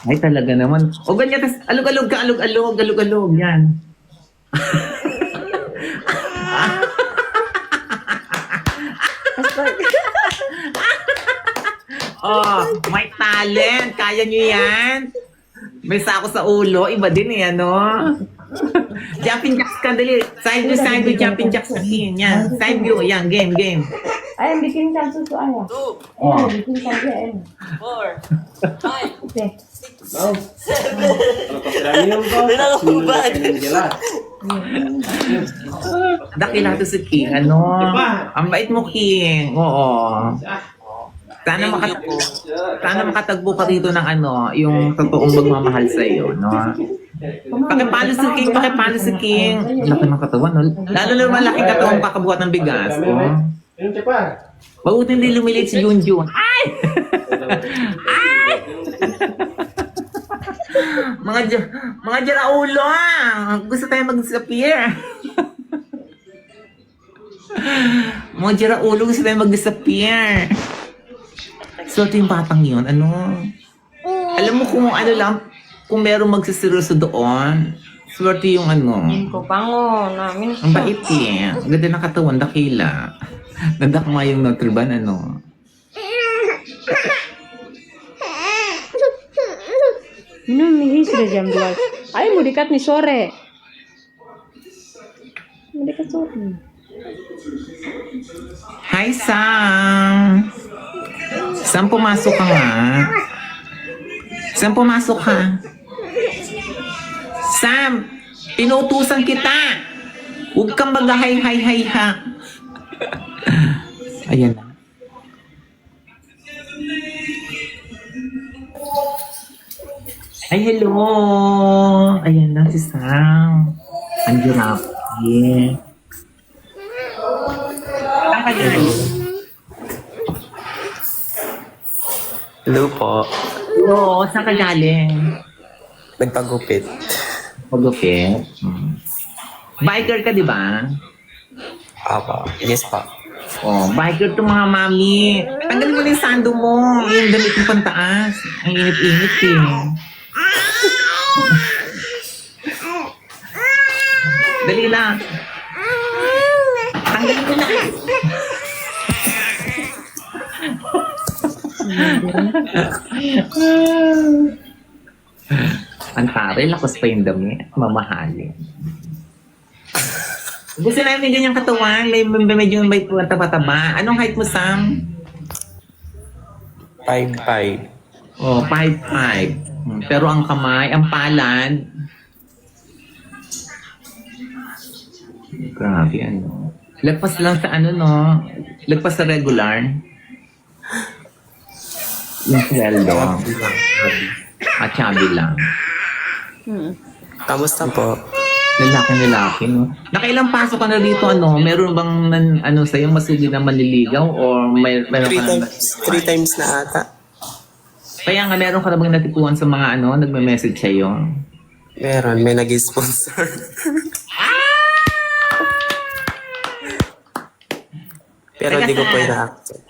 Ay, talaga naman. O ganyan, tas alog-alog ka, alog-alog, alog-alog, yan. Oh, may talent. Kaya nyo yan. May sako sa ulo. Iba din eh, ano? Jumping jacks ka, dali. Side view, jumping jacks ka. Yan. Side view, yan. Game, game. Ayun, bikin ka suso, ayun. 2, Ayun, bikin ka, ayun. 4, 5, Okay. 7. Pinakahubad. Dakila to si King. Ano? Ang bait mo, King. Oo. Sana makatagbo ka dito ng ano, yung totoong magmamahal sa iyo, no? Pakipalo si King, pakipalo si King. Laki ng katawan, no? Lalo na malaking katawan kakabuhat ng bigas, no? Ba't hindi lumilit si Junjun? Ay! Ay! mga jaraulo, ah! Gusto tayo mag-disappear. Mga jaraulo, gusto tayo mag-disappear. Swerte yung batang yun, ano? Alam mo kung ano lang, kung merong magsiseryoso doon, swerte yung ano. Ko pango namin. Ang bait eh. Ang ganda ng katawan, dakila. Nadakma yung Notre Dame, ano. Mihis na jam dual. Ay, mo dikat ni sore. Mo dikat sore. Hi, Sam! Sam, pumasok ka nga. Sam, pumasok ka. Sam! Pinutusan kita! Huwag kang mag-hay-hay-hay ha. Ayan na. Ay, hello! Ayan na si Sam. Ang giraffe. Saan ka dyan? Hello po. Oo, saan ka galing? Nagpagupit. Pag-okay. Biker ka, di ba? Apa. Yes pa. Oh, biker to mga mami. Tanggalin mo na yung sando mo. Yung damit mo pantaas. Ang init-init eh. Dali lang. Tanggalin mo na. Ang tari, lakas pa yung dami. Mamahalin. Gusto namin ganyang katawan. Medyo may taba-taba. Anong height mo, Sam? 5'5". Oh, 5'5". Pero ang kamay, ang palad. Grabe, ano. Lagpas lang sa ano, no? Lagpas sa regular. Yung sweldo. At chubby lang. Kamusta po? Lalaki, no? Nakailang pasok ka na dito, ano? Meron bang, ano, sa'yo masugid na manliligaw? Or meron ka na... 3 times na ata. Kaya nga, meron ka na bang natipuan sa mga, ano, nagme-message sa'yo? Meron. May nag-sponsor. Pero Teka, di ko po saan? ina-accept.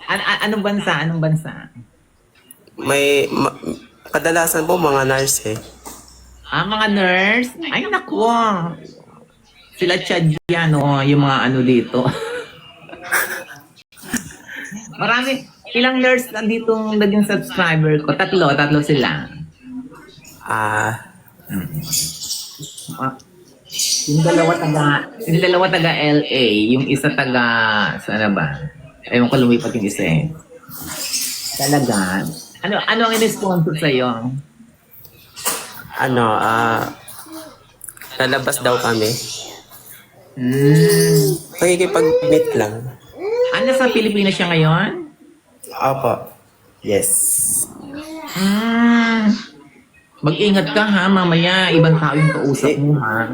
Anong bansa? Anong bansa? Kadalasan po mga nurse eh. Mga nurse? Ay, naku. Sila Chad yan, oh, yung mga ano dito. Marami. Ilang nurse na dito naging subscriber ko? Tatlo sila. Yung dalawa taga LA, yung isa taga, saan na ba? Ewan ko lumipat yung isa eh. Talaga. Ano ang in-sponsor sa'yo? Lalabas daw kami. Hmm. Pakikipag-meet lang. Sa Pilipinas siya ngayon? Apa. Yes. Mag-ingat ka ha, mamaya ibang tao yung kausap mo ha.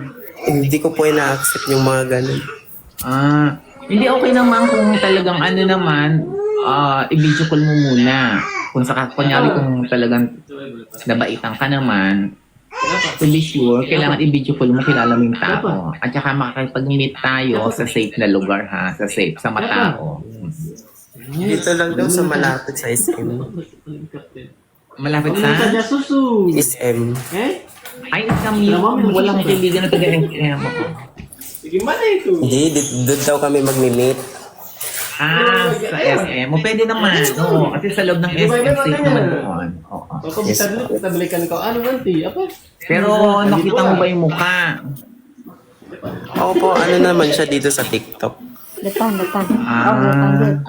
Hindi ko po ina-accept yung mga ganun. Hindi okay naman kung talagang ano naman, i-video call mo muna. Kung kunyari kung talagang nabaitan ka naman, to be sure, kailangan i-video call mo, kilala mo yung tao. At saka makakipag-meet tayo sa safe na lugar ha, sa safe, sa matao. Dito lang daw sa malapit sa SM. Malapit sa... SM. Ay, kami, walang kaibigan na taga-SM. Hindi, doon daw kami magmi-meet. Ah, sa SM. O, pwede naman. Oo, kasi sa loob ng SM, safe naman doon. Oo. Yes. Pero nakita mo ba yung mukha? Opo, ano naman siya dito sa TikTok. Depan. Ah,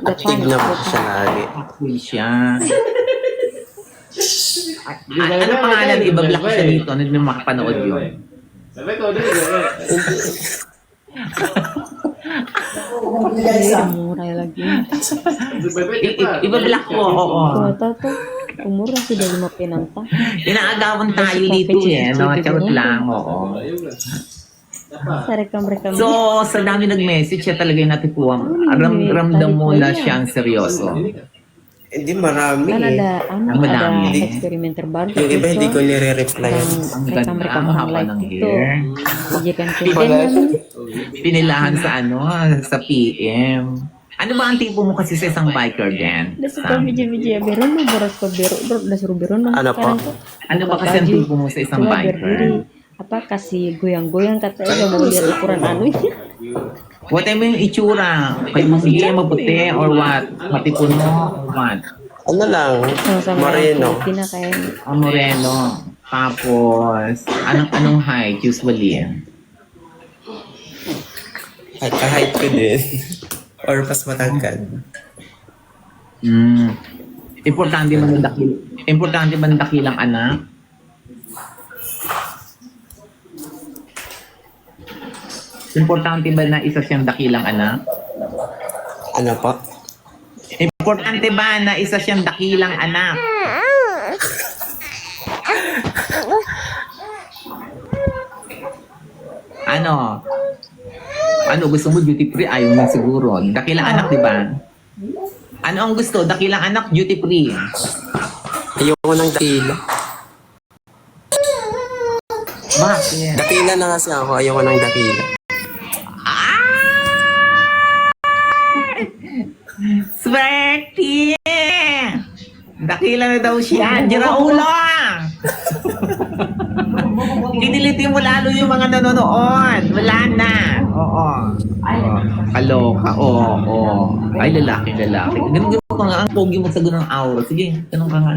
Active na po siya lagi. Cool siya. Ano pangalan? Iba-block ko siya dito. Ano yung makapanood yun? Mura lagi. Iba-block ko, oo. Toto. Umura si dahil mapinanta. Inaagawan tayo dito eh. No? Charot lang, oo. Sa rekam-rekam. So, sa dami nag-message, siya talaga yung natipuan. Ramdam mo na siyang seryoso. Hindi, marami eh. Ada Ang madami. experimenter baru. Yung iba hindi ko nire-reply. Ang ganda, ang haba ng hair. Ujikan Pinilahan sa ano, sa PM. Ano ba ang tipo mo kasi sa isang biker din? Suka biji-biji beron mo boros ko bero suruh beron Ano po? Ano ba kasi ang tipo mo sa isang biker? Apa kasih goyang-goyang katanya mau lihat ukuran anu What I mean, itsura? Kayo mong maputi or what? Matipon mo or what? Ano lang, sama-sama Moreno. Filipina kayak Moreno. Tapos, anong height usually? Kahit ko din. Or mas matangkad. Importante ba ng dakilang anak? Importante ba na isa siyang dakilang anak? Ano po? Importante ba na isa siyang dakilang anak? Ano? Ano gusto mo, duty free? Ayaw mo siguro. Dakilang anak, di ba? Ano ang gusto? Dakilang anak, duty free. Ayoko ng dakila. Bakit? Dakila na kasi ako, ayoko ng dakila. Swerte! Dakila na daw siya. Dira ulo! Kinilitin mo lalo yung mga nanonood. Wala na. Oo. Kaloka. Oo. Ay, lalaki. Ganun ka nga. Ang pogi mo sa ganung aura. Sige, ganun ka nga.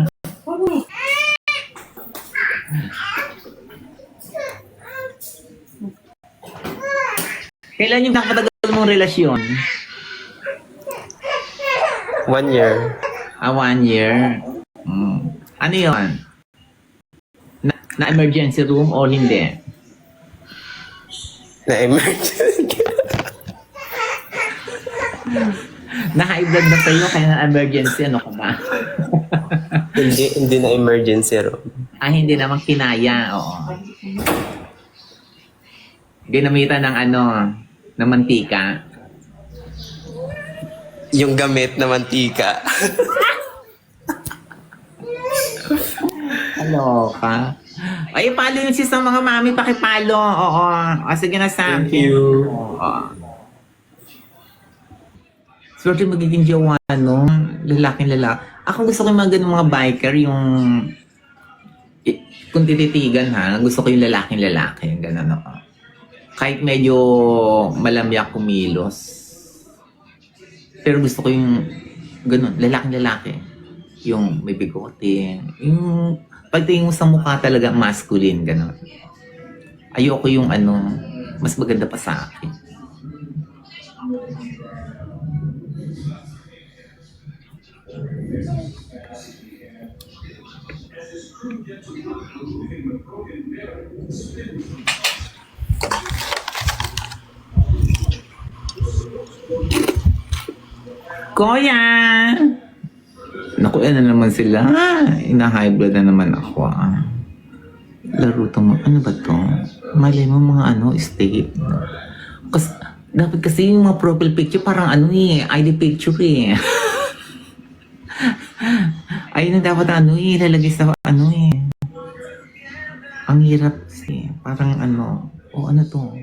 Kailan yung nakapatagal mong relasyon? 1 year. 1 year. Ano yun? Na emergency room o hindi? Na-emergency. Na high blood na sa'yo kaya na emergency. Ano ka ba? hindi na emergency room. Hindi naman kinaya. Oo. Ginamitan ng ano, ng mantika. Yung gamit na mantika. Ano ka? Ay, palo yung sis ng mga mami. Pakipalo. Oo. O, sige na, Sam. Thank you. Oo. Swerte magiging jowa, no? Lalaking lalaki. Ako gusto ko yung mga ganun mga biker, yung... Kung tititigan, ha? Gusto ko yung lalaking lalaki. Ganun ako. Kahit medyo malamyak kumilos. Pero gusto ko yung ganun, lalaking lalaki. Yung may bigote. Yung pagtingin mo sa mukha talaga masculine, ganun. Ayoko yung ano, mas maganda pa sa akin. Kuya! Naku, ano naman sila? Ina-high blood na naman ako. Laro to mo. Ano ba to? Malay mo mga ano, state. Dapat kasi yung mga profile picture parang ano eh, ID picture eh. Ayun na dapat ano eh, lalagay sa ano eh. Ang hirap kasi. Parang ano, ano to?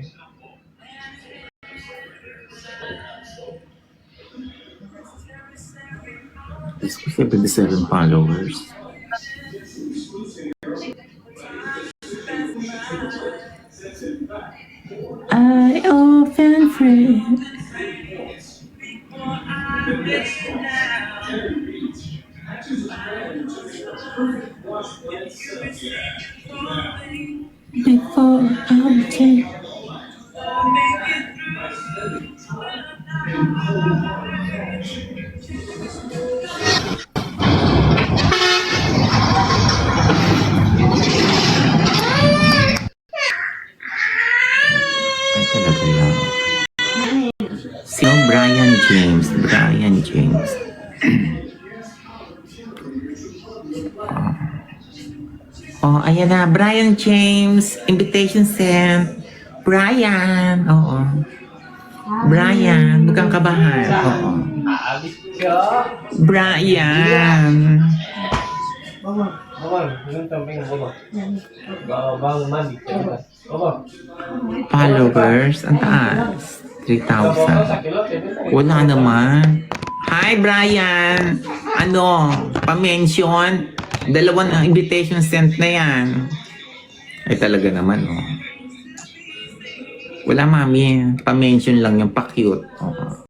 Diyos ko, 77 followers. I often pray. Before I take. Ay, talaga lang. Sino? Brian James. Brian James. Oh, ayan na. Brian James. Invitation sent. Brian. Oo. Brian. Huwag kang kabahan. Oo. Brian. Followers. Ang taas. 3,000. Wala naman. Hi, Brian. Ano? Pa-mention? Dalawang invitation sent na yan. Ay, talaga naman, oh. Wala, mami. Pa-mention lang yung pa-cute. Oh.